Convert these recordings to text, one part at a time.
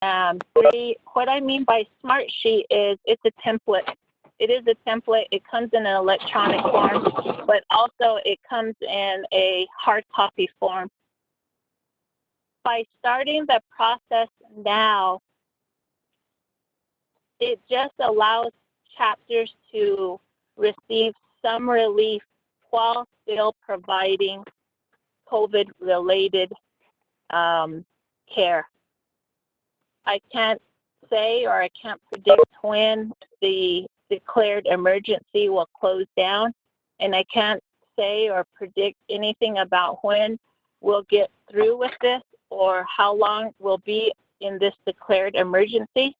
Three, what I mean by smart sheet is it's a template. It is a template. It comes in an electronic form, but also it comes in a hard copy form. By starting the process now, it just allows chapters to receive some relief while still providing COVID-related care. I can't say or I can't predict when the declared emergency will close down, and I can't say or predict anything about when we'll get through with this or how long we'll be in this declared emergency.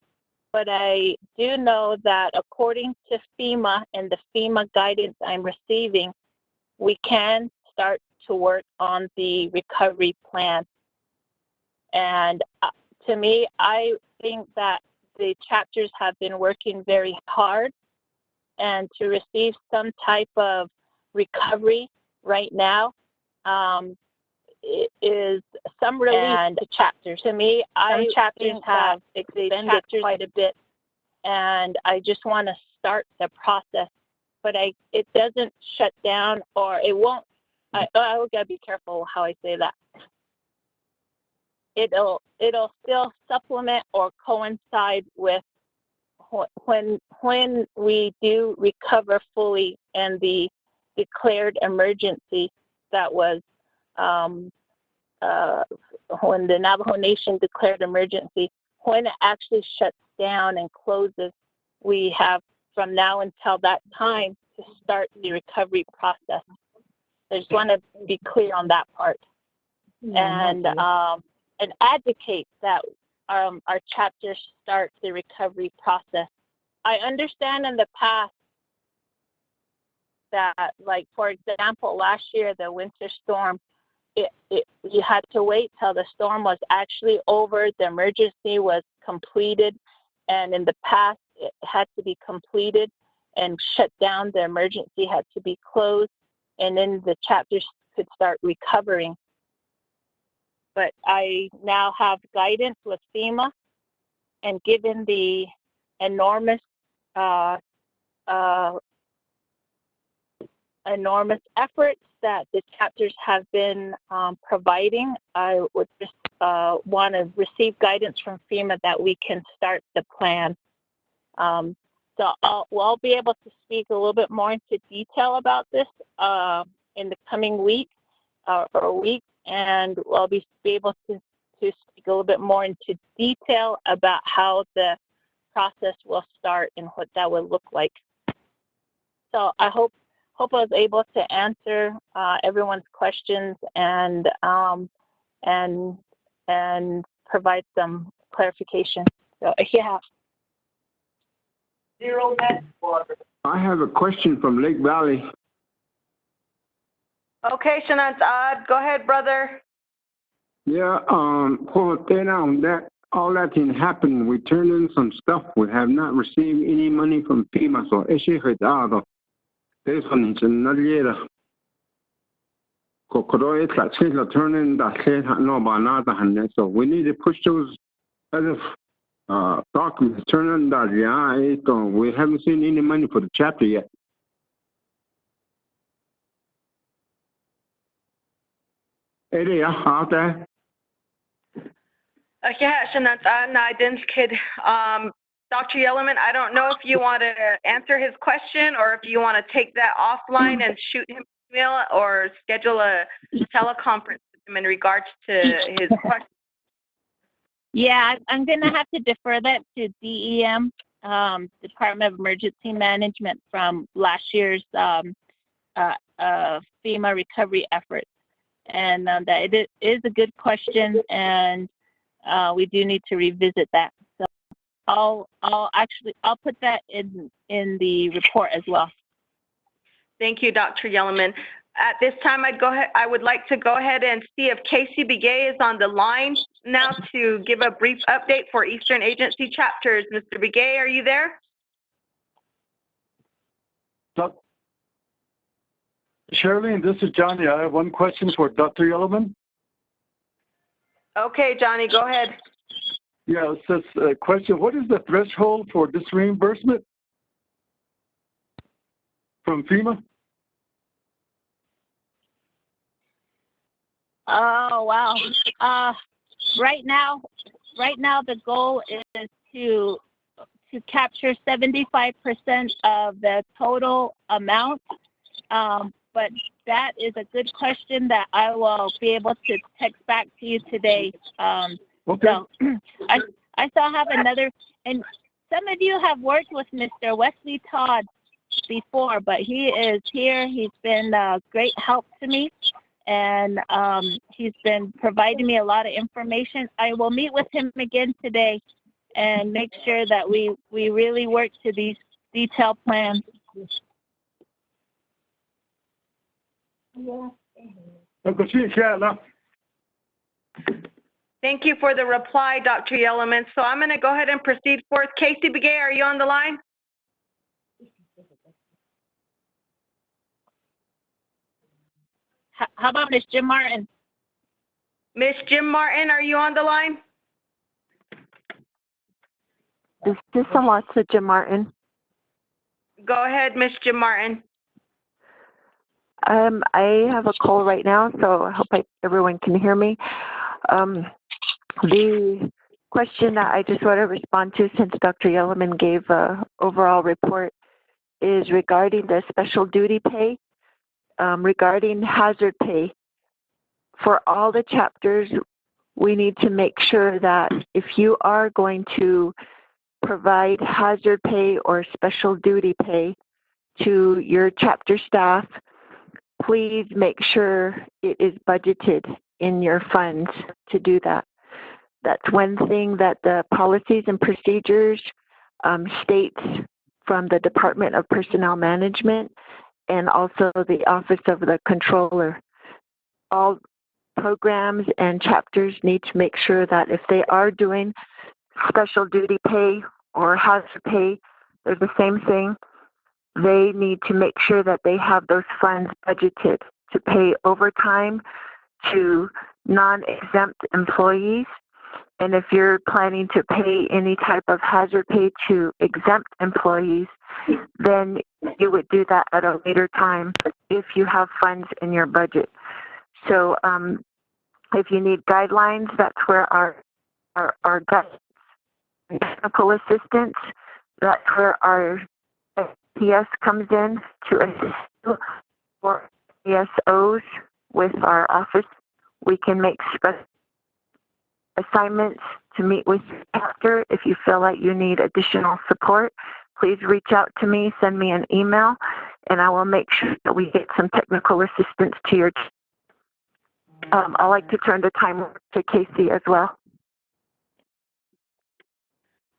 But I do know that according to FEMA and the FEMA guidance I'm receiving, we can start to work on the recovery plan. And to me, I think that the chapters have been working very hard, and to receive some type of recovery right now is some relief to chapters. To me, chapters have extended quite a bit, and I just want to start the process, but it doesn't shut down, or it won't. I gotta be careful how I say that. It'll still supplement or coincide with when we do recover fully and the declared emergency that was when the Navajo Nation declared emergency, when it actually shuts down and closes, we have from now until that time to start the recovery process. I just want to be clear on that part. And advocate that our chapters start the recovery process. I understand in the past that, like, for example, last year, the winter storm, you had to wait till the storm was actually over, the emergency was completed, and in the past, it had to be completed and shut down, the emergency had to be closed, and then the chapters could start recovering. But I now have guidance with FEMA, and given the enormous efforts that the chapters have been providing, I would just want to receive guidance from FEMA that we can start the plan. So I'll be able to speak a little bit more into detail about this in the coming week or weeks, and I'll be able to speak a little bit more into detail about how the process will start and what that would look like. So I hope I was able to answer everyone's questions and provide some clarification. So yeah. I have a question from Lake Valley. Okay, Shanant, go ahead, brother. Yeah, that all that can happen. We turned in some stuff. We have not received any money from FEMA, so so we need to push those other documents. Turn in that, we haven't seen any money for the chapter yet. Out there. Yeah, Shanant, I didn't kid. Dr. Yellowman, I don't know if you want to answer his question or if you want to take that offline and shoot him an email or schedule a teleconference with him in regards to his question. Yeah, I'm going to have to defer that to DEM, Department of Emergency Management, from last year's FEMA recovery efforts. And that it is a good question, and we do need to revisit that. So I'll put that in the report as well. Thank you, Dr. Yellowman. At this time, I would like to go ahead and see if Casey Begay is on the line now to give a brief update for Eastern Agency chapters. Mr. Begay, are you there? Shirley, this is Johnny. I have one question for Dr. Yellowman. Okay, Johnny, go ahead. Yeah, it says, question, what is the threshold for this reimbursement from FEMA? Oh, wow. Right now the goal is to capture 75% of the total amount. But that is a good question that I will be able to text back to you today. Okay. So I still have another, and some of you have worked with Mr. Wesley Todd before, but he is here. He's been a great help to me, and he's been providing me a lot of information. I will meet with him again today and make sure that we really work to these detailed plans. Thank you for the reply, Dr. Yellowman. So I'm going to go ahead and proceed forth. Casey Begay, are you on the line? How about Ms. Jim Martin? Miss Jim Martin, are you on the line? This is Alonso Jim Martin. Go ahead, Miss Jim Martin. I have a call right now, so I hope everyone can hear me. The question that I just want to respond to, since Dr. Yellowman gave an overall report, is regarding the special duty pay, regarding hazard pay. For all the chapters, we need to make sure that if you are going to provide hazard pay or special duty pay to your chapter staff, please make sure it is budgeted in your funds to do that. That's one thing that the policies and procedures states from the Department of Personnel Management and also the Office of the Controller. All programs and chapters need to make sure that if they are doing special duty pay or hazard pay, they're the same thing. They need to make sure that they have those funds budgeted to pay overtime to non-exempt employees. And if you're planning to pay any type of hazard pay to exempt employees, then you would do that at a later time if you have funds in your budget. So if you need guidelines, that's where our technical assistance, that's where our SPS comes in to assist you, or ASOs with our office. We can make special assignments to meet with your chapter. If you feel like you need additional support, please reach out to me, send me an email, and I will make sure that we get some technical assistance to your chapter. I'd like to turn the time over to Casey as well.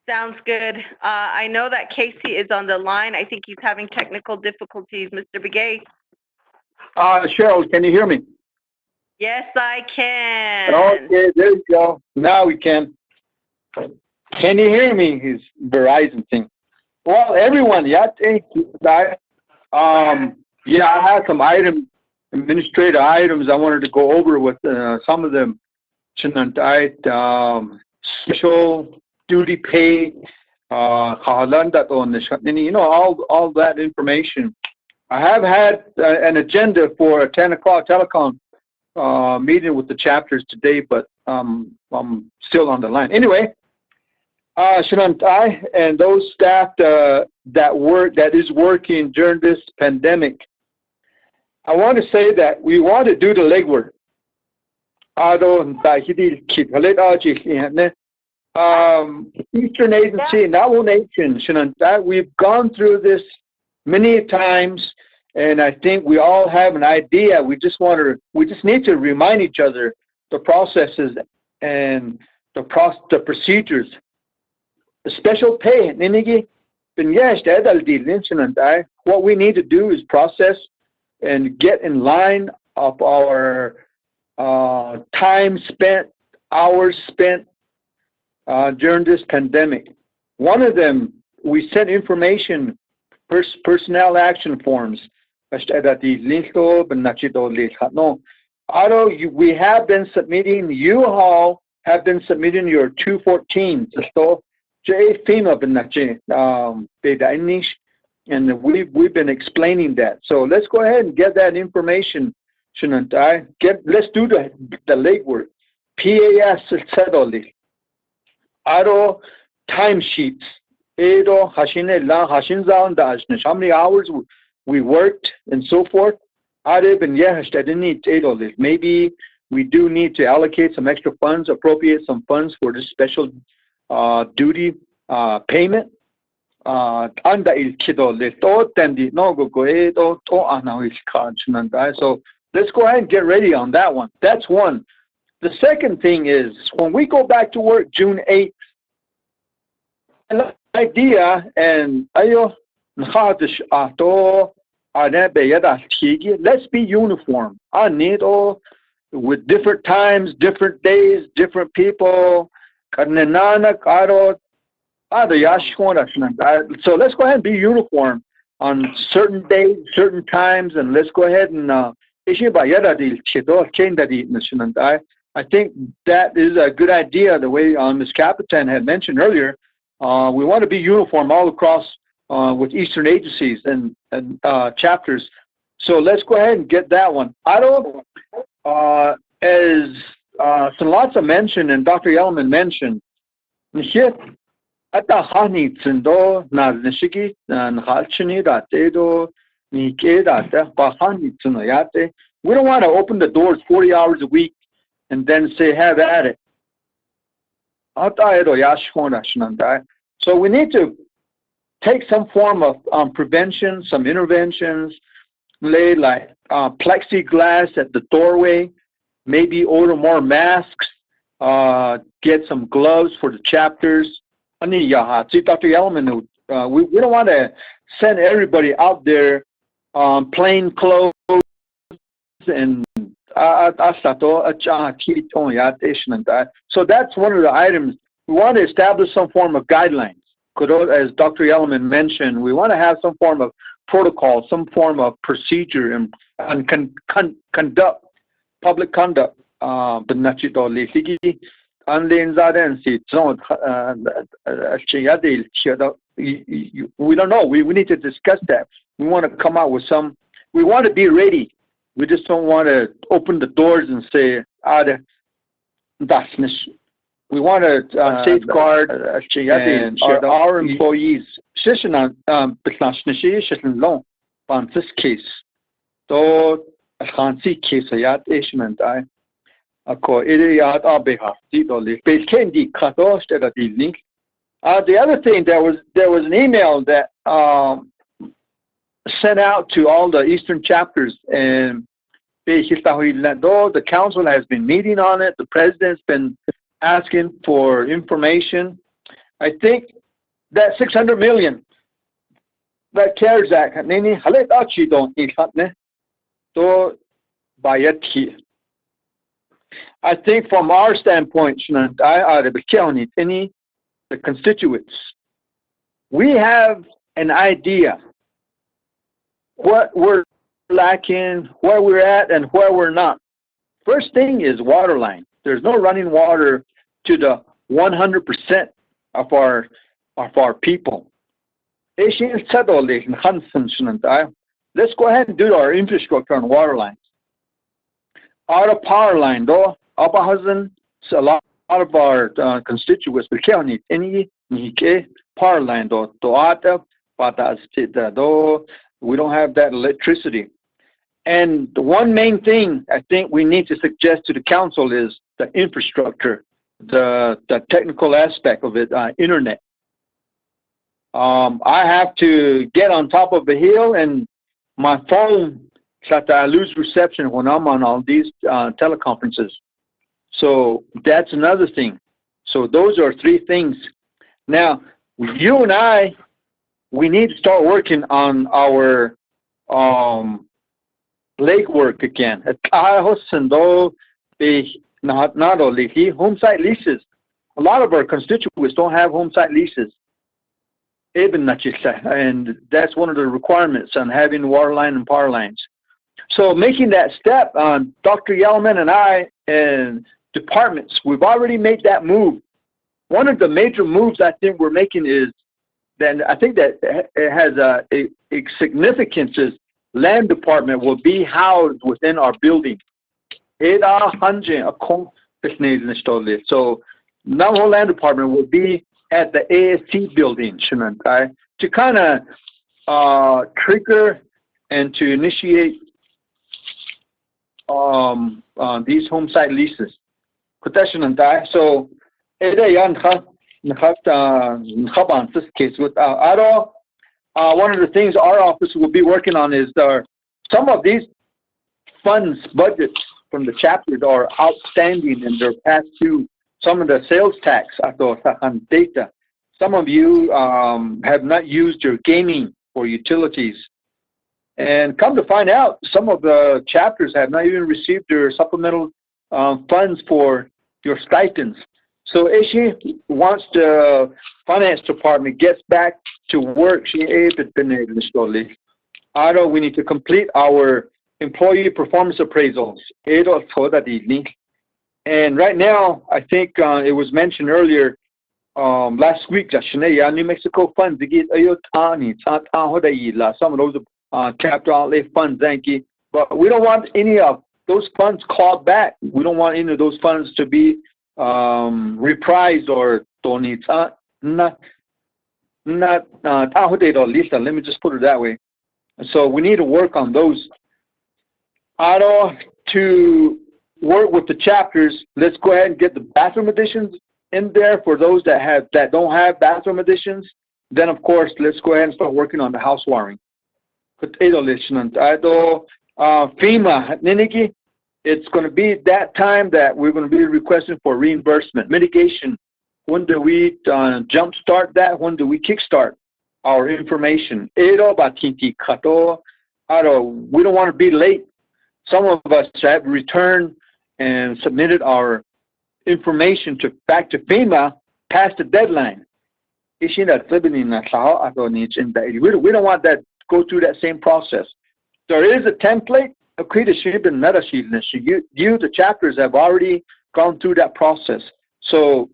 Sounds good. I know that Casey is on the line. I think he's having technical difficulties. Mr. Begay? Cheryl, can you hear me? Yes, I can. Okay, there you go. Now we can. Can you hear me? His Verizon thing. Well, everyone, yeah, thank you. Yeah, I had some administrative items I wanted to go over with some of them. Special duty pay, all that information. I have had an agenda for a 10 o'clock telecom meeting with the chapters today, but I'm still on the line. Anyway, Shanantai and those staff that is working during this pandemic, I want to say that we want to do the legwork. Eastern Agency, Nawo Nation, Shanantai, we've gone through this many times, and I think we all have an idea. We just need to remind each other the processes and the procedures. The special pay, what we need to do is process and get in line of our time spent, hours spent during this pandemic. One of them, we sent information, personnel action forms. We have been submitting U-Haul have been submitting your 214. So, FEMA and we've been explaining that. So let's go ahead and get that information. Let's do the legwork. PAS settled. Aro timesheets. How many hours we worked and so forth. Maybe we do need to allocate some extra funds, appropriate some funds for this special duty payment. So let's go ahead and get ready on that one. That's one. The second thing is when we go back to work June 8th, idea and let's be uniform. I need all with different times, different days, different people. So let's go ahead and be uniform on certain days, certain times, and let's go ahead and I think that is a good idea, the way Ms. Capitan had mentioned earlier. We want to be uniform all across with Eastern agencies and chapters. So let's go ahead and get that one. As Sanlatza mentioned and Dr. Yellman mentioned, we don't want to open the doors 40 hours a week and then say, have at it. So we need to take some form of prevention, some interventions, lay like plexiglass at the doorway, maybe order more masks, get some gloves for the chapters. Dr. Yellman, we don't want to send everybody out there plain clothes and so that's one of the items. We want to establish some form of guidelines. As Dr. Yellman mentioned, we want to have some form of protocol, some form of procedure and conduct, public conduct. We don't know. We need to discuss that. We want to come out with some. We want to be ready. We just don't want to open the doors and say, we want to safeguard and our employees. This case. The other thing, there was an email that sent out to all the Eastern chapters, and the council has been meeting on it. The president's been asking for information. I think that 600 million, that CARES Act, I think from our standpoint, the constituents, we have an idea what we're lacking, where we're at, and where we're not. First thing is water line. There's no running water to the 100% of our people. Let's go ahead and do our infrastructure on water lines. Our power line, though, a lot of our constituents, we can't need any power line, though. We don't have that electricity. And the one main thing I think we need to suggest to the council is the infrastructure, the technical aspect of it, internet. I have to get on top of the hill, and my phone, I lose reception when I'm on all these teleconferences. So that's another thing. So those are three things. Now, you and I, we need to start working on our legwork again. Home site leases. A lot of our constituents don't have home site leases. And that's one of the requirements on having water line and power lines. So making that step, Dr. Yellman and I and departments. We've already made that move. One of the major moves I think we're making is that I think that it has a significance is land department will be housed within our building. So now whole land department will be at the AST building, to kind of trigger and to initiate these home site leases. So this case with one of the things our office will be working on is some of these funds budgets from the chapters are outstanding and they're past due. Some of the sales tax data. Some of you have not used your gaming or utilities. And come to find out, some of the chapters have not even received their supplemental funds for your stipends. So if she wants the finance department gets back to work, we need to complete our employee performance appraisals. And right now, I think it was mentioned earlier last week that New Mexico funds to get some of those chapter outlay funds, but we don't want any of those funds called back. We don't want any of those funds to be reprised or donated. Let me just put it that way. So we need to work on those. To work with the chapters, let's go ahead and get the bathroom additions in there for those that don't have bathroom additions. Then of course, let's go ahead and start working on the house wiring. FEMA, it's going to be that time that we're going to be requesting for reimbursement. Mitigation, when do we jumpstart that? When do we kickstart our information? We don't want to be late. Some of us have returned and submitted our information back to FEMA past the deadline. We don't want that to go through that same process. There is a template. You, the chapters, have already gone through that process. So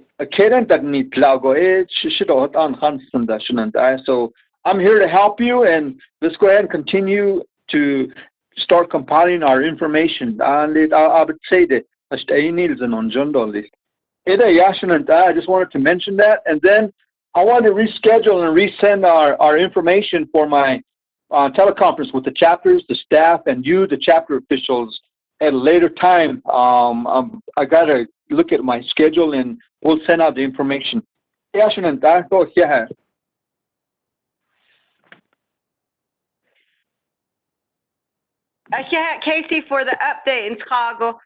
so I'm here to help you, and let's go ahead and continue to start compiling our information. I would say that I just wanted to mention that, and then I want to reschedule and resend our information for my teleconference with the chapters, the staff, and you, the chapter officials, at a later time. I got to look at my schedule, and we'll send out the information. Casey, for the update in Chicago.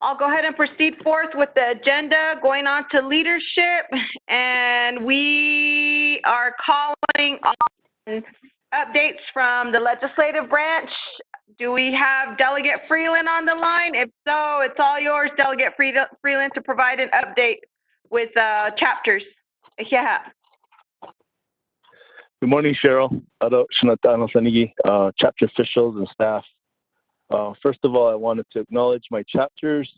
I'll go ahead and proceed forth with the agenda, going on to leadership, and we are calling on updates from the legislative branch. Do we have Delegate Freeland on the line? If so, it's all yours, Delegate Freeland, to provide an update with chapters. Yeah. Good morning, Cheryl, chapter officials and staff. First of all, I wanted to acknowledge my chapters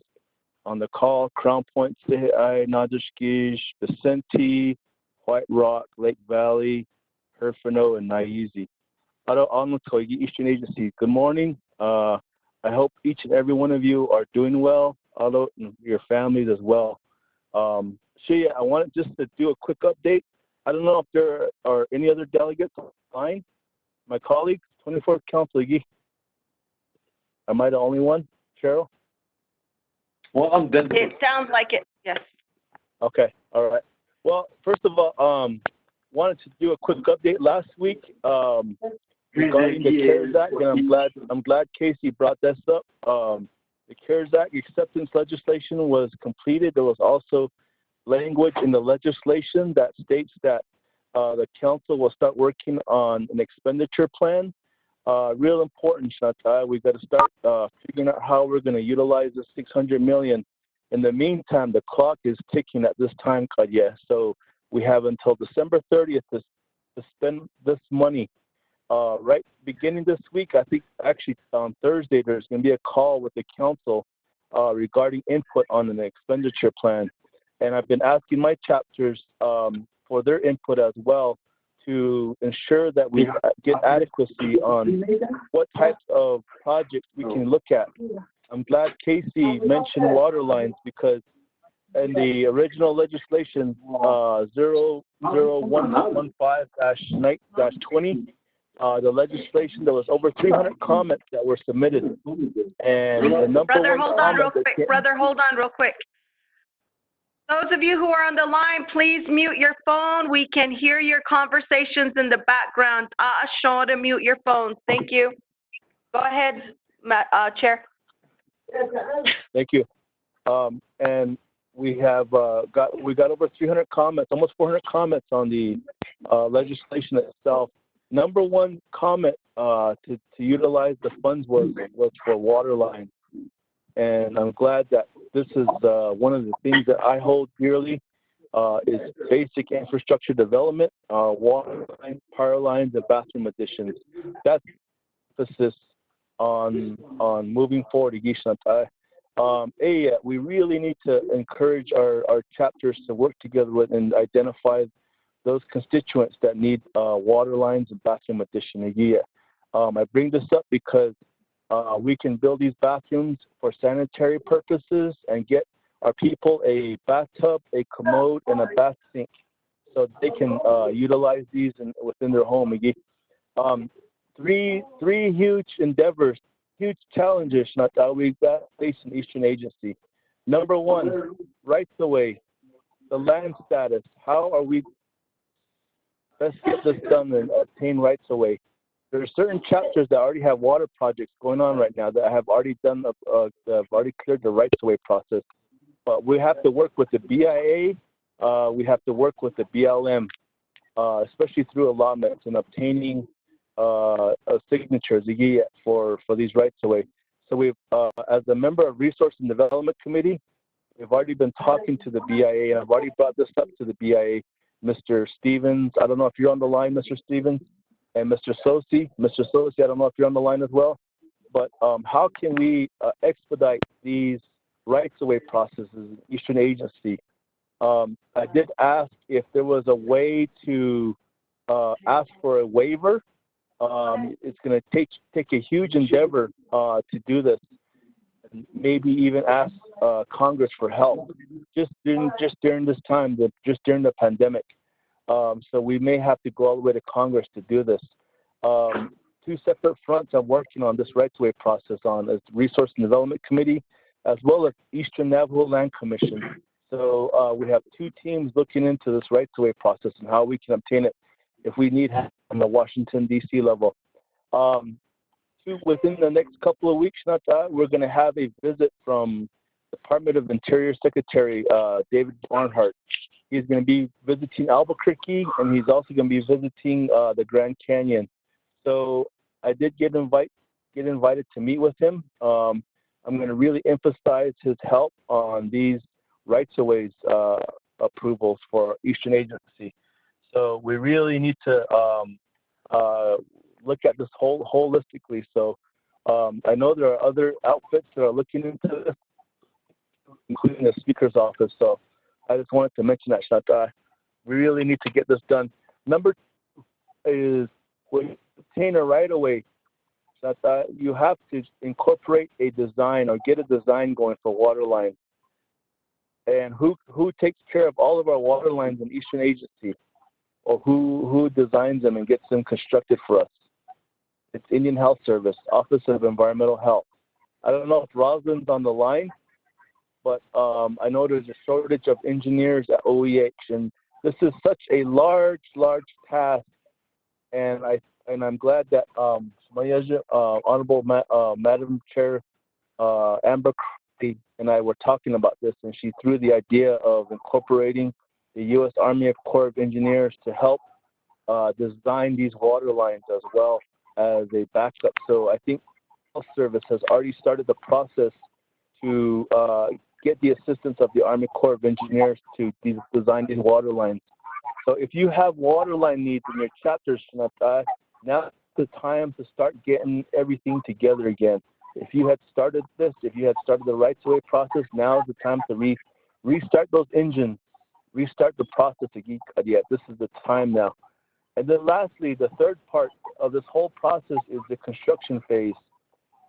on the call: Crown Point, Sehai, Nadushkish, Vicente, White Rock, Lake Valley, Herfano, and Naizi. Eastern Agency, good morning. I hope each and every one of you are doing well, your families as well. Shia, I wanted just to do a quick update. I don't know if there are any other delegates online. My colleagues, 24th Council, am I the only one, Cheryl? Well, I'm done. It sounds like it, yes. Okay, all right. Well, first of all, wanted to do a quick update last week regarding the CARES Act, and I'm glad Casey brought this up. The CARES Act acceptance legislation was completed. There was also language in the legislation that states that the council will start working on an expenditure plan. Real important, Chantal. We've got to start figuring out how we're going to utilize the $600 million. In the meantime, the clock is ticking at this time, Kadia. So we have until December 30th to spend this money. Right beginning this week, I think actually on Thursday, there's going to be a call with the council regarding input on an expenditure plan. And I've been asking my chapters for their input as well to ensure that we get adequacy on what types of projects we can look at. I'm glad Casey mentioned water lines because in the original legislation 00115-20, the legislation, there was over 300 comments that were submitted. And the number Brother, one hold on real comment quick. Brother, hold on real quick. Those of you who are on the line, please mute your phone. We can hear your conversations in the background. Sean, to mute your phones. Thank you. Go ahead, Chair. Thank you. And we have got over 300 comments, almost 400 comments on the legislation itself. Number one comment to utilize the funds was for water lines. And I'm glad that this is one of the things that I hold dearly is basic infrastructure development, water lines, power lines, and bathroom additions. That's emphasis on moving forward. We really need to encourage our chapters to work together with and identify those constituents that need water lines and bathroom addition. I bring this up because we can build these bathrooms for sanitary purposes and get our people a bathtub, a commode, and a bath sink so they can utilize these within their home. Three huge endeavors, huge challenges that we face in Eastern Agency. Number one, rights of way, the land status. How are we best get this done and obtain rights of way? There are certain chapters that already have water projects going on right now that have already done, have already cleared the rights of way process. But we have to work with the BIA. We have to work with the BLM, especially through allotments and obtaining signatures for these rights of way. So we've, as a member of Resource and Development Committee, we've already been talking to the BIA, and I've already brought this up to the BIA. Mr. Stevens, I don't know if you're on the line, Mr. Stevens, and Mr. Sosi. Mr. Sosi, I don't know if you're on the line as well, but how can we expedite these rights of way processes in Eastern Agency? I did ask if there was a way to ask for a waiver. It's going to take a huge endeavor to do this, and maybe even ask Congress for help just during this time, just during the pandemic. So we may have to go all the way to Congress to do this. Two separate fronts I'm working on this rights of way process on is the Resource and Development Committee, as well as Eastern Navajo Land Commission. So we have two teams looking into this rights of way process and how we can obtain it if we need help on the Washington, D.C. level. Within the next couple of weeks, we're going to have a visit from Department of Interior Secretary David Barnhart. He's going to be visiting Albuquerque, and he's also going to be visiting the Grand Canyon. So I did get invited to meet with him. I'm going to really emphasize his help on these rights of ways approvals for Eastern Agency. So we really need to look at this holistically. So I know there are other outfits that are looking into this, including the Speaker's office. So I just wanted to mention that, we really need to get this done. Number two is when you obtain a right of way, you have to incorporate a design or get a design going for water lines. And who takes care of all of our water lines in Eastern Agency, or who designs them and gets them constructed for us? It's Indian Health Service, Office of Environmental Health. I don't know if Rosalind's on the line, but I know there's a shortage of engineers at OEH, and this is such a large task. And I'm glad that Honorable Madam Chair Amber and I were talking about this, and she threw the idea of incorporating the U.S. Army Corps of Engineers to help design these water lines as well as a backup. So I think Health Service has already started the process to get the assistance of the Army Corps of Engineers to design these water lines. So if you have water line needs in your chapters, now's the time to start getting everything together again. if you had started this, if you had started the rights of way process, now is the time to restart those engines, restart the process again. This is the time now. And then lastly, the third part of this whole process is the construction phase.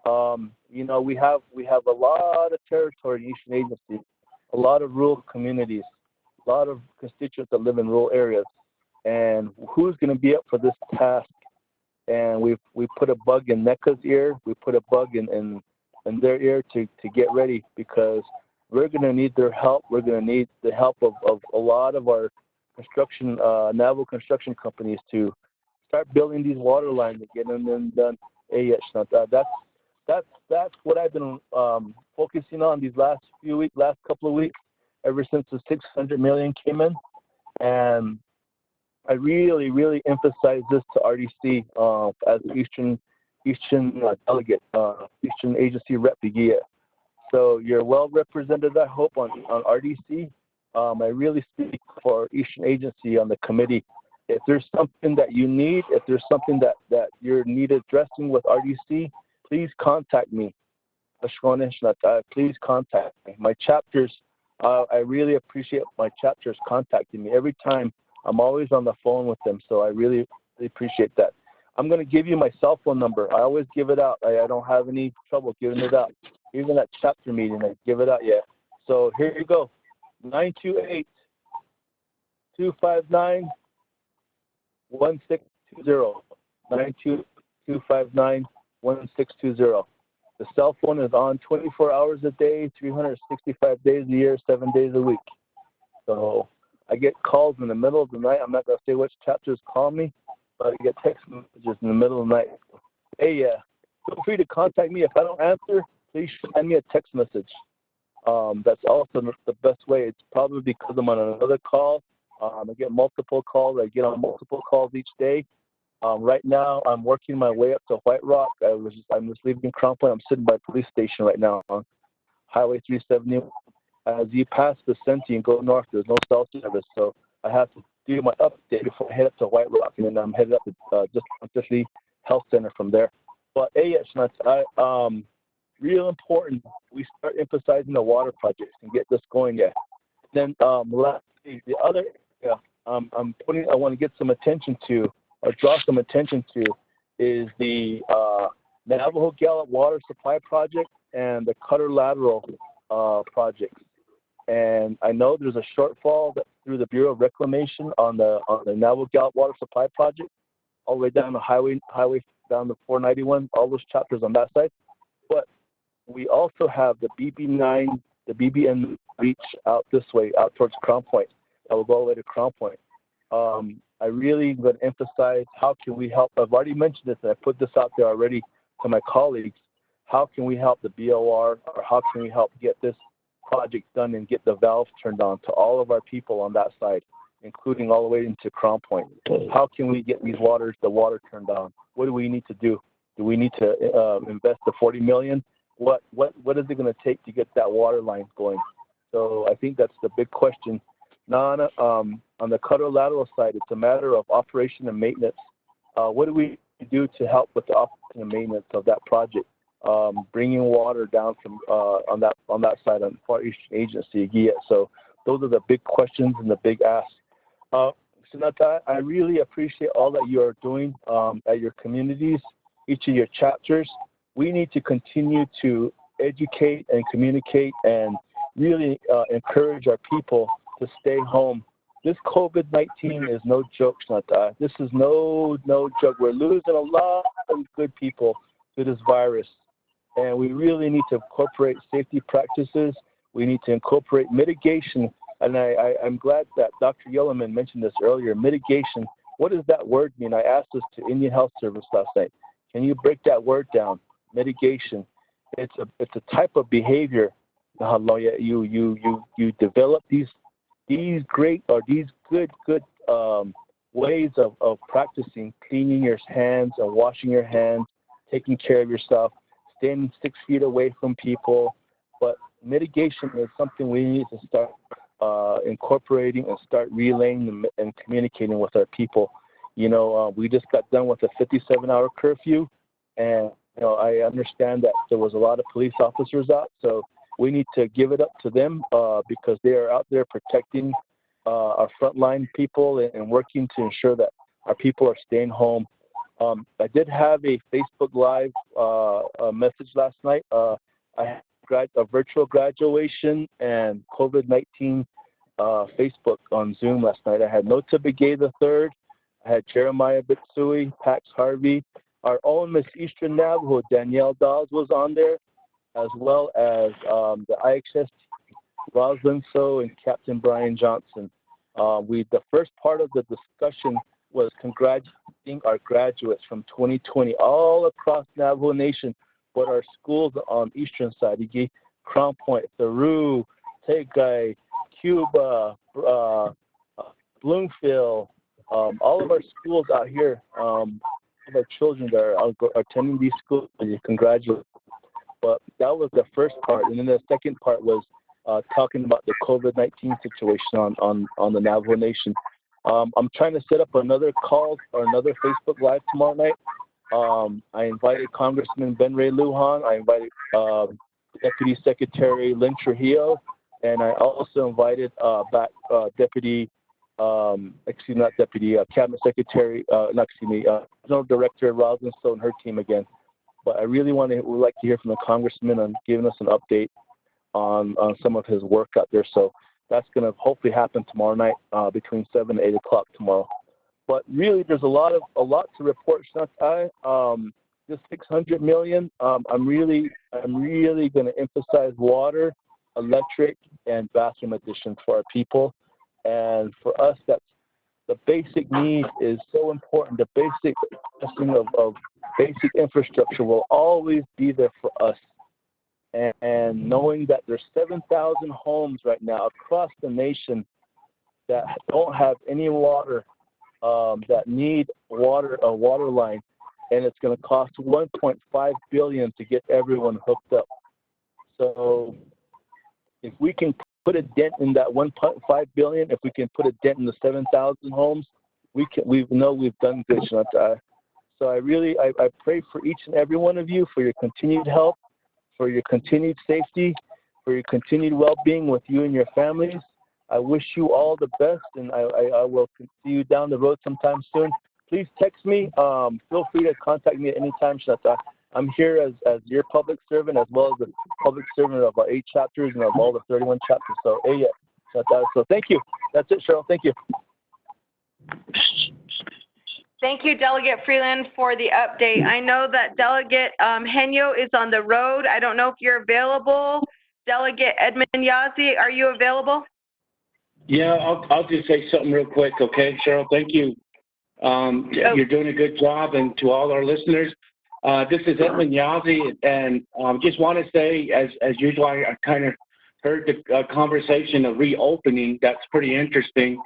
You know, we have a lot of territory in Eastern Agency, a lot of rural communities, a lot of constituents that live in rural areas. And who's going to be up for this task? And we put a bug in NECA's ear. We put a bug in their ear to get ready, because we're going to need their help. We're going to need the help of a lot of our construction, naval construction companies to start building these water lines and getting them done. That's what I've been focusing on these last couple of weeks, ever since the 600 million came in. And I really, really emphasize this to RDC as Eastern delegate, Eastern Agency Rep Begia. So you're well represented, I hope, on RDC. I really speak for Eastern Agency on the committee. If there's something that you need, if there's something that you need addressing with RDC, please contact me. Please contact me. My chapters, I really appreciate my chapters contacting me every time. I'm always on the phone with them, so I really appreciate that. I'm going to give you my cell phone number. I always give it out. I don't have any trouble giving it out. Even at chapter meeting, I give it out. Yeah. So here you go. 928-259-1620. 928-259-1620. The cell phone is on 24 hours a day, 365 days a year, 7 days a week. So I get calls in the middle of the night. I'm not going to say which chapters call me, but I get text messages in the middle of the night. Hey, feel free to contact me. If I don't answer, please send me a text message. That's also the best way. It's probably because I'm on another call. I get multiple calls. I get on multiple calls each day. Right now, I'm working my way up to White Rock. I'm just leaving Crown Point. I'm sitting by the police station right now on Highway 370. As you pass Vicente and go north, there's no cell service, so I have to do my update before I head up to White Rock, and then I'm headed up to just the health center from there. But real important, we start emphasizing the water projects and get this going. Yeah. Then lastly, the other area I want to get some attention to, or draw some attention to, is the Navajo Gallup Water Supply Project and the Cutter Lateral projects. And I know there's a shortfall through the Bureau of Reclamation on the Navajo Gallup Water Supply Project, all the way down the highway down to 491, all those chapters on that side. But we also have the BB9, the BBN reach out this way, out towards Crown Point. That will go all the way to Crown Point. I really would emphasize, how can we help? I've already mentioned this, and I put this out there already to my colleagues. How can we help the BOR, or how can we help get this project done and get the valves turned on to all of our people on that side, including all the way into Crown Point? How can we get the water turned on? What do we need to do? Do we need to invest the $40 million? What is it going to take to get that water line going? So I think that's the big question. Now, on the Cutter Lateral side, it's a matter of operation and maintenance. What do we do to help with the operation and maintenance of that project? Bringing water down from on that side, on Far Eastern Agency. So those are the big questions and the big asks. Sonata, I really appreciate all that you are doing at your communities, each of your chapters. We need to continue to educate and communicate and really encourage our people to stay home. This COVID-19 is no joke, Sonata. This is no joke. We're losing a lot of good people to this virus. And we really need to incorporate safety practices. We need to incorporate mitigation. And I'm glad that Dr. Yellowman mentioned this earlier, mitigation. What does that word mean? I asked this to Indian Health Service last night. Can you break that word down? Mitigation. It's a type of behavior. You develop these great, or these good ways of practicing cleaning your hands and washing your hands, taking care of yourself, staying 6 feet away from people. But mitigation is something we need to start incorporating and start relaying and communicating with our people. You know, we just got done with a 57-hour curfew, and I understand that there was a lot of police officers out, so we need to give it up to them because they are out there protecting our frontline people and working to ensure that our people are staying home. I did have a Facebook Live message last night. I had a virtual graduation and COVID-19 Facebook on Zoom last night. I had Nota Begay III, I had Jeremiah Bitsui, Pax Harvey, our own Miss Eastern Navajo, Danielle Dawes was on there, as well as the IHS, Rosalind So, and Captain Brian Johnson. The first part of the discussion was congratulating our graduates from 2020 all across Navajo Nation, but our schools on Eastern side, Crown Point, Theru, Tegai, Cuba, Bloomfield, all of our schools out here, of our children that are attending these schools, and congratulate. But that was the first part, and then the second part was talking about the COVID-19 situation on the Navajo Nation. I'm trying to set up another call or another Facebook Live tomorrow night. I invited Congressman Ben Ray Lujan. I invited Deputy Secretary Lynn Trujillo, and I also invited Cabinet Secretary, General Director Rosalind So and her team again. But I really would like to hear from the Congressman on giving us an update on some of his work out there. So that's going to hopefully happen tomorrow night between 7 and 8 o'clock tomorrow. But really, there's a lot to report, Shantai. This $600 million. I'm really going to emphasize water, electric, and bathroom additions for our people. And for us, that's the basic need is so important. The basic testing of basic infrastructure will always be there for us. And knowing that there's 7,000 homes right now across the nation that don't have any water, that need a water line, and it's going to cost $1.5 billion to get everyone hooked up. So if we can put a dent in that $1.5 billion, if we can put a dent in the 7,000 homes, we know we've done good. So I pray for each and every one of you for your continued help, for your continued safety, for your continued well-being with you and your families. I wish you all the best, and I will see you down the road sometime soon. Please text me. Feel free to contact me at any time, Shata. I'm here as your public servant as well as the public servant of our 8 chapters and of all the 31 chapters. So, Shata. So thank you. That's it, Cheryl. Thank you. Thank you, Delegate Freeland, for the update. I know that Delegate Henyo is on the road. I don't know if you're available. Delegate Edmund Yazzie, are you available? Yeah, I'll just say something real quick, okay, Cheryl? Thank you. You're doing a good job, and to all our listeners, this is Edmund Yazzie, and just want to say, as usual, I kind of heard the conversation of reopening. That's pretty interesting,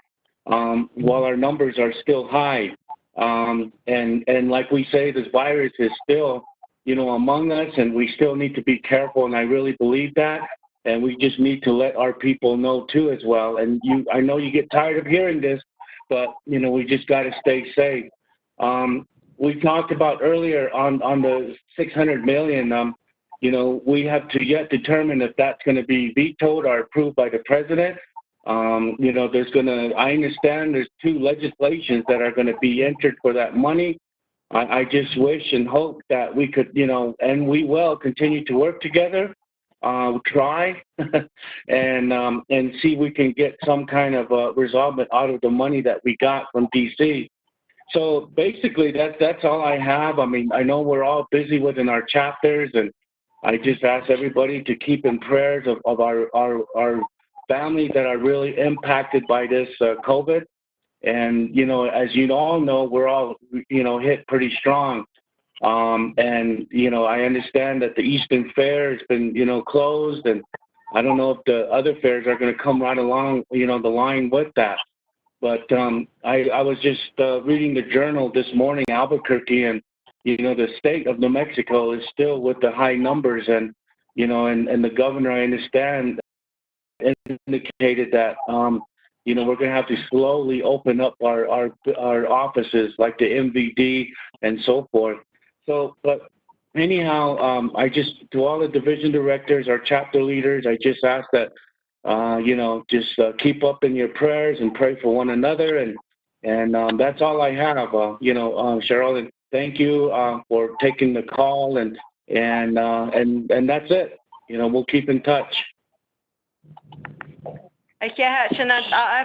while our numbers are still high. And like we say, this virus is still, among us, and we still need to be careful, and I really believe that. And we just need to let our people know too as well. And I know you get tired of hearing this, but we just got to stay safe. We talked about earlier on the $600 million. We have to yet determine if that's going to be vetoed or approved by the president. I understand there's 2 legislations that are going to be entered for that money. I just wish and hope that we could, and we will continue to work together. Try and see if we can get some kind of resolvement out of the money that we got from DC. So basically, that's all I have. I mean, I know we're all busy within our chapters, and I just ask everybody to keep in prayers of our families that are really impacted by this COVID. And as you all know, we're all hit pretty strong. And I understand that the Eastern Fair has been closed, and I don't know if the other fairs are going to come right along the line with that. But I was just reading the journal this morning, Albuquerque, and the state of New Mexico is still with the high numbers, and and the governor, I understand, indicated that we're going to have to slowly open up our offices like the MVD and so forth. So, but anyhow, I just, to all the division directors, our chapter leaders, I just ask that, just keep up in your prayers and pray for one another. And that's all I have. Cheryl, and thank you for taking the call, and that's it. We'll keep in touch.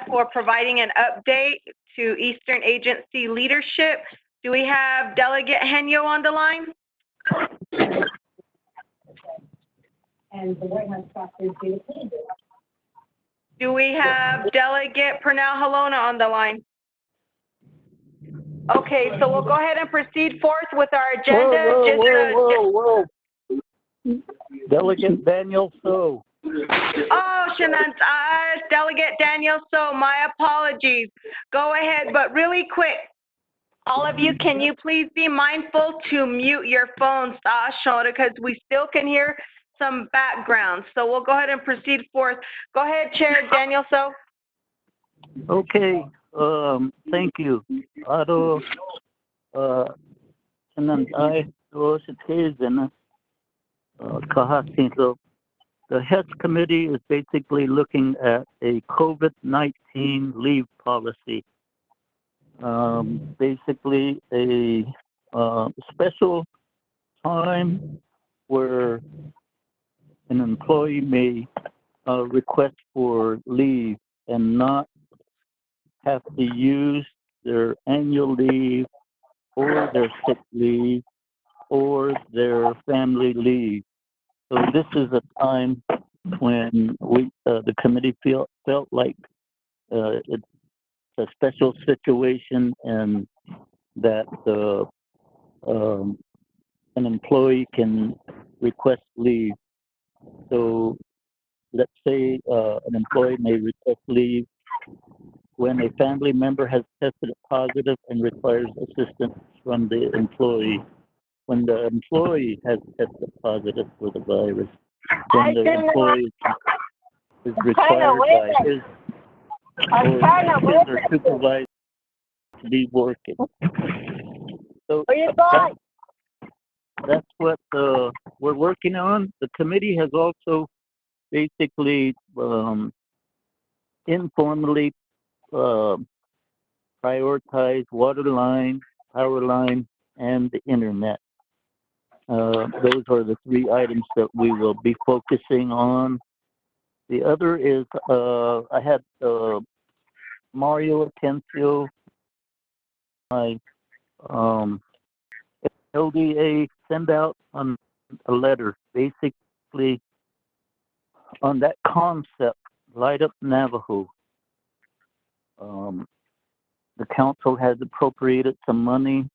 For providing an update to Eastern Agency leadership. Do we have Delegate Henyo on the line? And the White House doctor did it. Do we have Delegate Pernell Halona on the line? Okay, so we'll go ahead and proceed forth with our agenda. Whoa. Delegate Daniel So. Oh, Shanant, Delegate Daniel So, my apologies. Go ahead, but really quick, all of you, can you please be mindful to mute your phones, Shona, because we still can hear some background. So we'll go ahead and proceed forth. Go ahead, Chair Daniel So. Okay, thank you. Shanant, Kahasin. The HES committee is basically looking at a COVID-19 leave policy. Basically a special time where an employee may request for leave and not have to use their annual leave or their sick leave or their family leave. So this is a time when the committee felt like it's a special situation and that an employee can request leave. So let's say an employee may request leave when a family member has tested positive and requires assistance from the employee. When the employee has tested positive for the virus, then the employee is required by his or supervisor to be working. So that's what we're working on. The committee has also basically informally prioritized water line, power line, and the internet. Those are the three items that we will be focusing on. The other is I had Mario Atencio, my LDA, send out a letter basically on that concept, Light Up Navajo. The council has appropriated some money,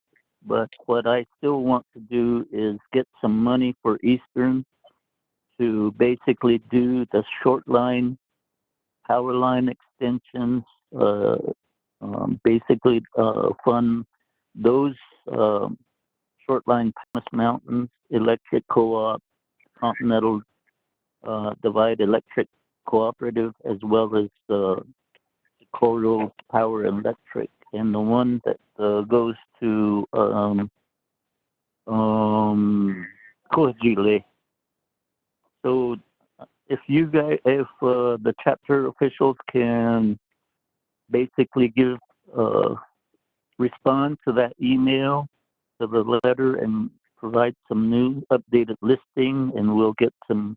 but what I still want to do is get some money for Eastern to basically do the short line, power line extensions, basically fund those short line Pass Mountains Electric Co-op, Continental Divide Electric Cooperative, as well as Coral Power Electric, and the one that goes to Kohajile. So if you guys, if the chapter officials can basically give respond to that email, to the letter, and provide some new updated listing, and we'll get some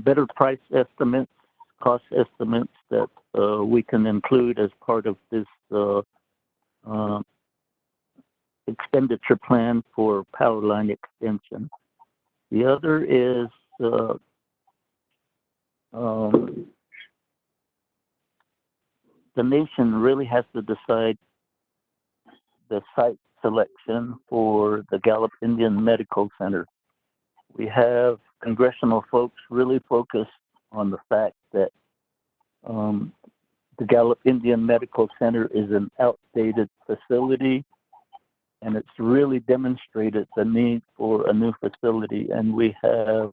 better price estimates, cost estimates that we can include as part of this expenditure plan for power line extension. The other is the nation really has to decide the site selection for the Gallup Indian Medical Center. We have congressional folks really focused on the fact that the Gallup Indian Medical Center is an outdated facility, and it's really demonstrated the need for a new facility. And we have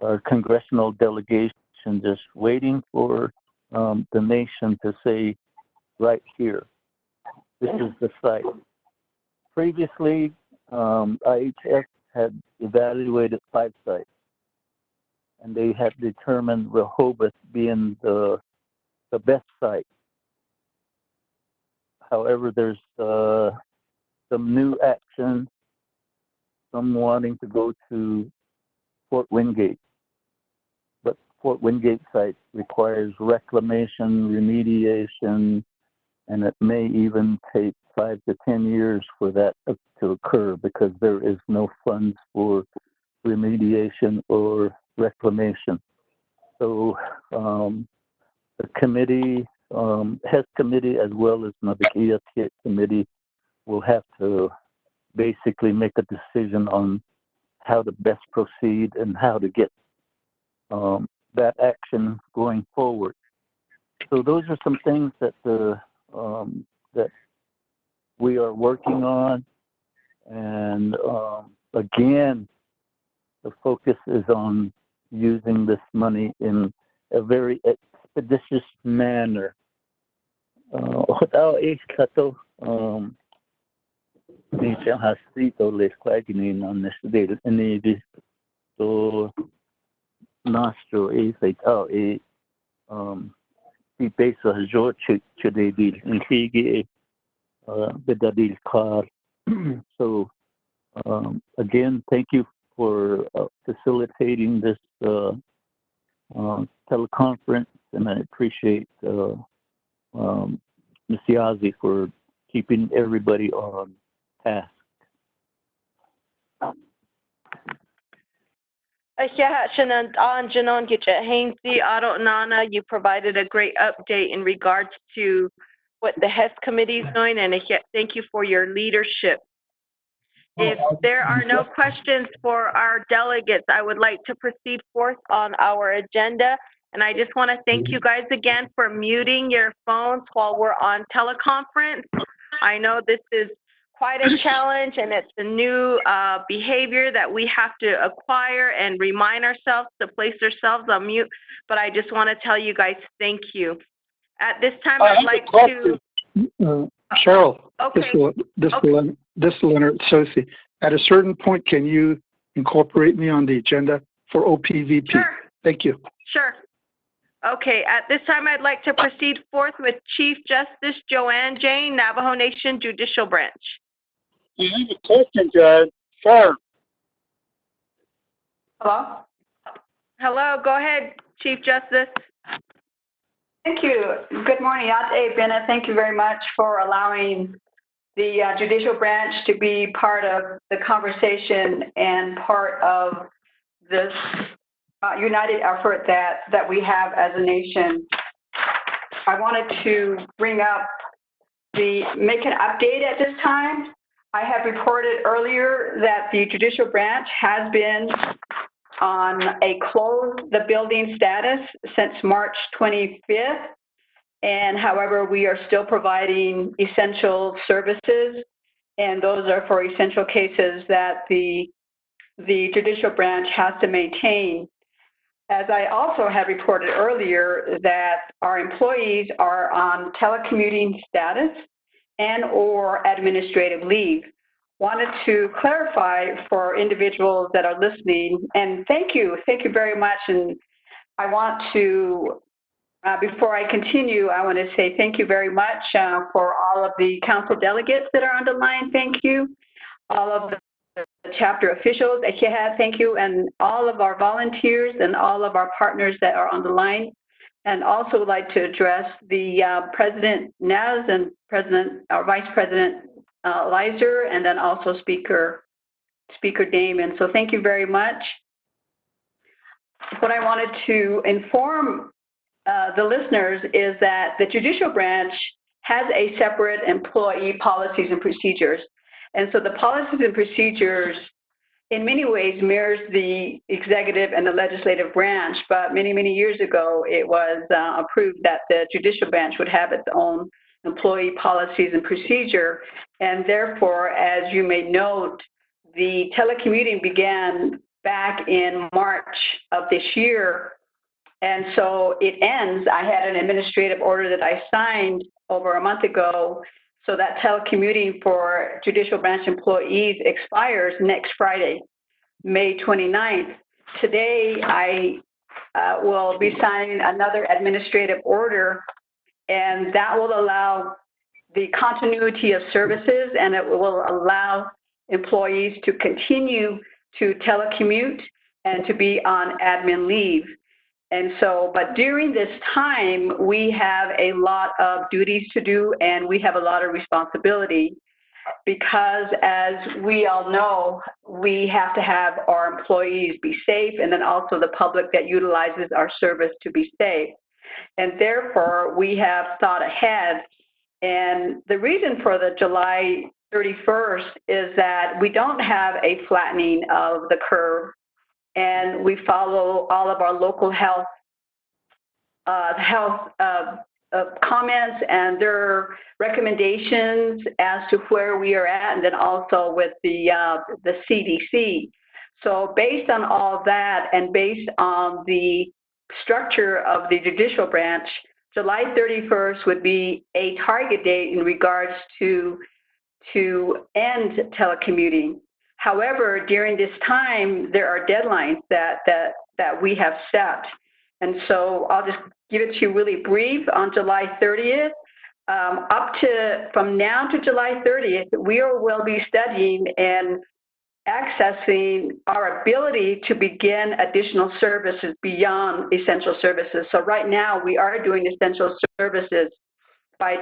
our congressional delegation just waiting for the nation to say right here. this is the site. Previously, IHS had evaluated 5 sites, and they had determined Rehoboth being the best site. However, there's some new action, some wanting to go to Fort Wingate. But Fort Wingate site requires reclamation, remediation, and it may even take 5 to 10 years for that to occur because there is no funds for remediation or reclamation. So the committee, HES committee, as well as Navikia committee, will have to basically make a decision on how to best proceed and how to get that action going forward. So those are some things that that we are working on, and again, the focus is on using this money in a very expeditious manner. Niya hasito les kwaginin on this data and the so nostro is like the base of George Chudedil and Higi Bedadil car. So again, thank you for facilitating this teleconference, and I appreciate Ms. Yazzie for keeping everybody on task. You provided a great update in regards to what the HES committee is doing, and thank you for your leadership. If there are no questions for our delegates, I would like to proceed forth on our agenda. And I just want to thank you guys again for muting your phones while we're on teleconference. I know this is quite a challenge, and it's a new behavior that we have to acquire and remind ourselves to place ourselves on mute. But I just want to tell you guys thank you. At this time, I'd like to... Cheryl, okay. this is Leonard Sosi. At a certain point, can you incorporate me on the agenda for OPVP? Sure. Thank you. Sure. Okay, at this time, I'd like to proceed forth with Chief Justice Joanne Jane, Navajo Nation Judicial Branch. I have a question, Judge. Sir. Hello? Hello, go ahead, Chief Justice. Thank you. Good morning, Yate Bennett. Thank you very much for allowing the judicial branch to be part of the conversation and part of this united effort that we have as a nation. I wanted to bring up make an update at this time. I have reported earlier that the judicial branch has been on a close the building status since March 25th. And however, we are still providing essential services, and those are for essential cases that the judicial branch has to maintain. As I also had reported earlier, that our employees are on telecommuting status and or administrative leave. Wanted to clarify for individuals that are listening, and thank you very much. And I want to, before I continue, I want to say thank you very much for all of the council delegates that are on the line. Thank you. All of the chapter officials, thank you, and all of our volunteers and all of our partners that are on the line. And also would like to address the President Nez and Vice President Leiser, and then also Speaker Damon. So thank you very much. What I wanted to inform the listeners is that the judicial branch has a separate employee policies and procedures. And so the policies and procedures in many ways mirrors the executive and the legislative branch, but many, many years ago, it was approved that the judicial branch would have its own employee policies and procedure. And therefore, as you may note, the telecommuting began back in March of this year. And so it ends. I had an administrative order that I signed over a month ago so that telecommuting for judicial branch employees expires next Friday, May 29th. Today, I will be signing another administrative order, and that will allow the continuity of services, and it will allow employees to continue to telecommute and to be on admin leave. And so, but during this time, we have a lot of duties to do, and we have a lot of responsibility, because as we all know, we have to have our employees be safe, and then also the public that utilizes our service to be safe. And therefore, we have thought ahead. And the reason for the July 31st is that we don't have a flattening of the curve, and we follow all of our local health comments and their recommendations as to where we are at, and then also with the CDC. So based on all of that, and based on the structure of the judicial branch, July 31st would be a target date in regards to end telecommuting. However, during this time, there are deadlines that we have set. And so I'll just give it to you really brief. On July 30th, from now to July 30th, will be studying and accessing our ability to begin additional services beyond essential services. So right now, we are doing essential services by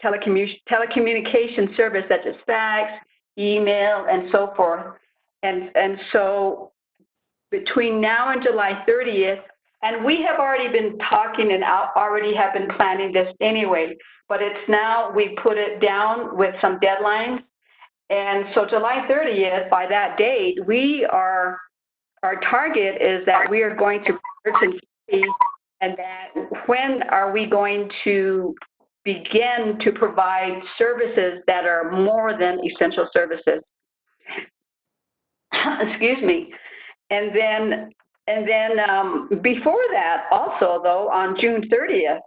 telecommunication service such as fax, email, and so forth. And so between now and July 30th, and we have already been talking and already have been planning this anyway, but it's now we put it down with some deadlines. And so July 30th, by that date, our target is that we are going to see, and that when are we going to begin to provide services that are more than essential services. Excuse me. And then before that, also though, on June 30th,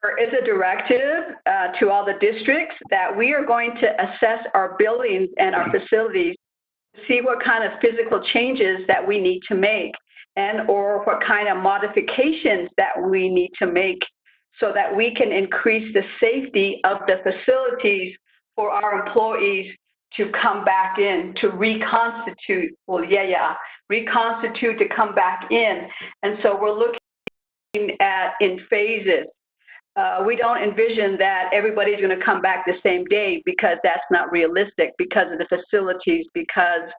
there is a directive to all the districts that we are going to assess our buildings and our facilities to see what kind of physical changes that we need to make, and or what kind of modifications that we need to make so that we can increase the safety of the facilities for our employees to come back in, to reconstitute, reconstitute to come back in. And so we're looking at in phases. We don't envision that everybody's going to come back the same day, because that's not realistic because of the facilities, because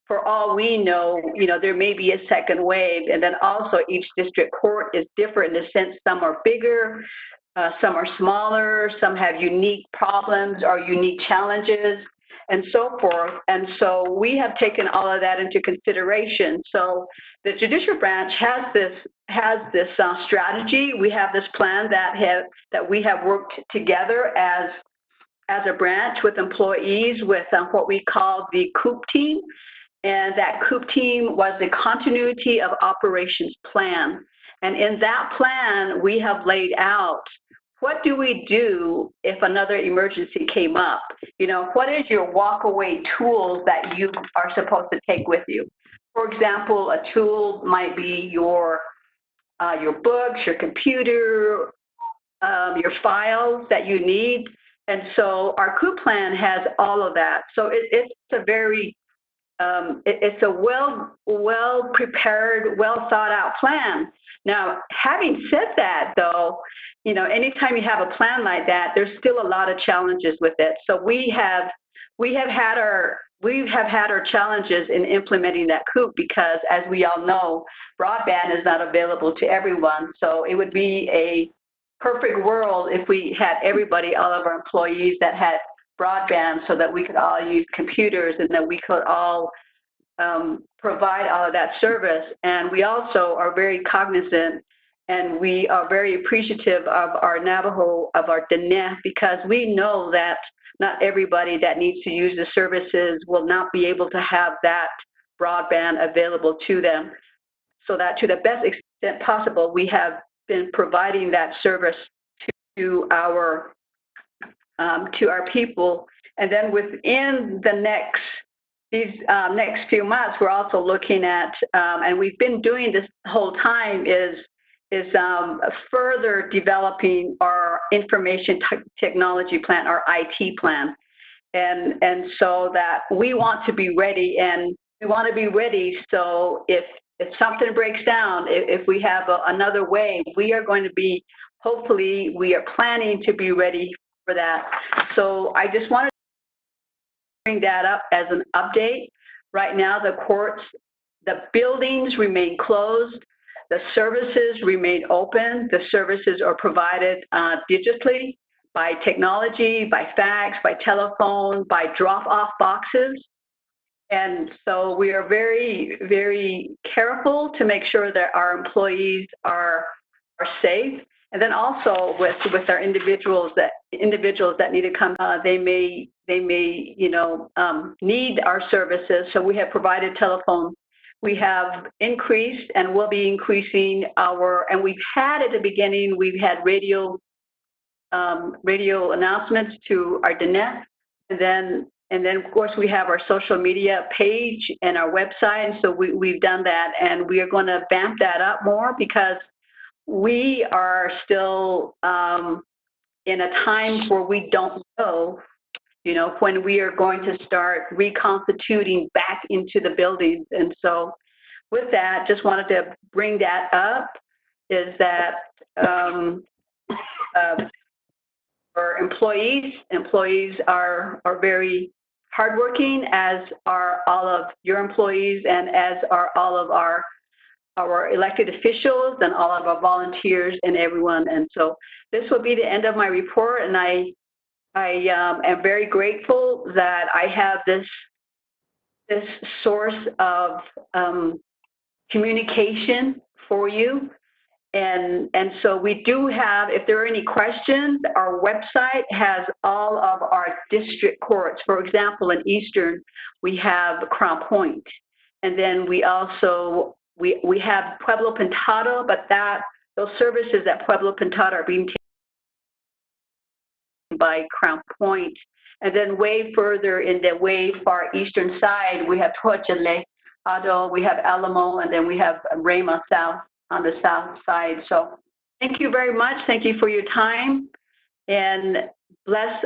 for all we know, there may be a second wave. And then also each district court is different in the sense some are bigger, some are smaller, some have unique problems or unique challenges, and so forth. And so we have taken all of that into consideration. So the judicial branch has this strategy. We have this plan that we have worked together as a branch with employees with what we call the COOP team. And that COOP team was the continuity of operations plan. And in that plan, we have laid out, what do we do if another emergency came up? What is your walk-away tools that you are supposed to take with you? For example, a tool might be your books, your computer, your files that you need. And so our COOP plan has all of that. So it's a very it's a well prepared, well thought out plan. Now, having said that, though, anytime you have a plan like that, there's still a lot of challenges with it. So we have had our challenges in implementing that COOP, because, as we all know, broadband is not available to everyone. So it would be a perfect world if we had all of our employees that had broadband, so that we could all use computers and that we could all provide all of that service. And we also are very cognizant, and we are very appreciative of our Navajo, of our Diné, because we know that not everybody that needs to use the services will not be able to have that broadband available to them. So that to the best extent possible, we have been providing that service to our to our people. And then within these next few months, we're also looking at, and we've been doing this whole time, is further developing our information technology plan, our IT plan. And so that we want to be ready, and we want to be ready so if something breaks down, if we have another way, we are going to be, hopefully, we are planning to be ready for that. So I just wanted to bring that up as an update. Right now, the courts, the buildings remain closed. The services remain open. The services are provided digitally, by technology, by fax, by telephone, by drop-off boxes. And so we are very, very careful to make sure that our employees are safe. And then also with our individuals that need to come, they may need our services. So we have provided telephone. We have increased and will be increasing and we've had at the beginning, we've had radio announcements to our Dinet, and then of course we have our social media page and our website. And so we've done that, and we are going to vamp that up more because we are still in a time where we don't know, when we are going to start reconstituting back into the buildings. And so with that, just wanted to bring that up, is that for employees are very hardworking, as are all of your employees, and as are all of our elected officials and all of our volunteers and everyone. And so this will be the end of my report, and I am very grateful that I have this source of communication for you. And so we do have, if there are any questions, our website has all of our district courts. For example, in Eastern, we have Crown Point. And then we also, we have Pueblo Pintado, but those services at Pueblo Pintado are being taken by Crown Point. And then way further in the way far eastern side, we have Tochale, we have Alamo, and then we have Rama South on the south side. So thank you very much. Thank you for your time, and bless